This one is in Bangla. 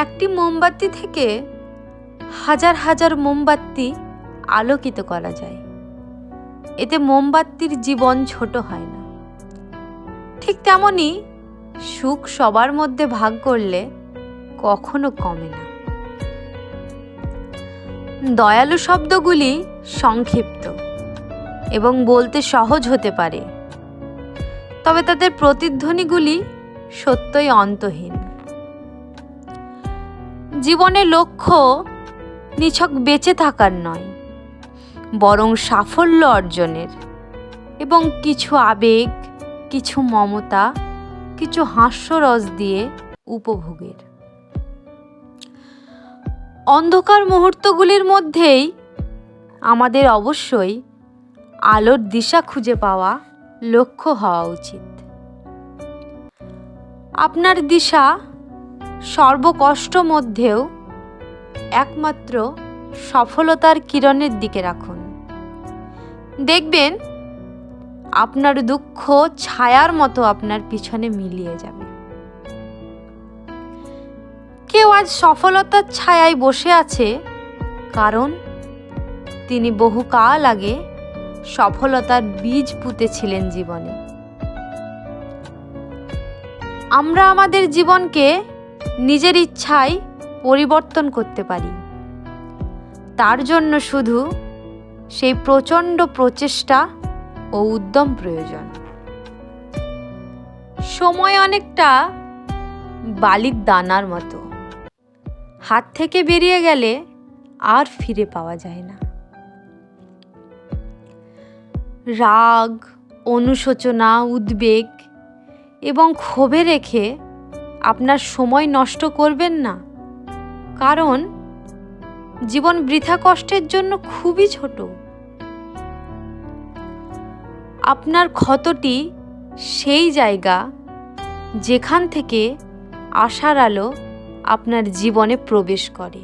একটি মোমবাতি থেকে হাজার হাজার মোমবাতি আলোকিত করা যায়। এতে মোমবাতির জীবন ছোট হয় না। ঠিক তেমনি সুখ সবার মধ্যে ভাগ করলে কখনো কমে না। দয়ালু শব্দগুলি সংক্ষিপ্ত এবং বলতে সহজ হতে পারে, তবে তাদের প্রতিধ্বনিগুলি সত্যই অন্তহীন। জীবনের লক্ষ্য নিছক বেঁচে থাকার নয়, বরং সাফল্য অর্জনের এবং কিছু আবেগ, কিছু মমতা, কিছু হাস্যরস দিয়ে উপভোগের। অন্ধকার মুহূর্তগুলির মধ্যেই আমাদের অবশ্যই আলোর দিশা খুঁজে পাওয়া লক্ষ্য হওয়া উচিত। আপনার দিশা সর্বকষ্ট মধ্যেও একমাত্র সফলতার কিরণের দিকে রাখুন। দেখবেন আপনার দুঃখ ছায়ার মতো আপনার পিছনে মিলিয়ে যাবে। কেউ আজ সফলতার ছায়ায় বসে আছে, কারণ তিনি বহুকাল আগে সফলতার বীজ পুঁতেছিলেন জীবনে। আমরা আমাদের জীবনকে নিজের ইচ্ছায় পরিবর্তন করতে পারি। তার জন্য শুধু সেই প্রচণ্ড প্রচেষ্টা ও উদ্যম প্রয়োজন। সময় অনেকটা বালির দানার মতো, হাত থেকে বেরিয়ে গেলে আর ফিরে পাওয়া যায় না। রাগ, অনুশোচনা, উদ্বেগ এবং ক্ষোভে রেখে আপনার সময় নষ্ট করবেন না, কারণ জীবন বৃথা কষ্টের জন্য খুবই ছোট। আপনার ক্ষতটি সেই জায়গা যেখান থেকে আশার আলো আপনার জীবনে প্রবেশ করে।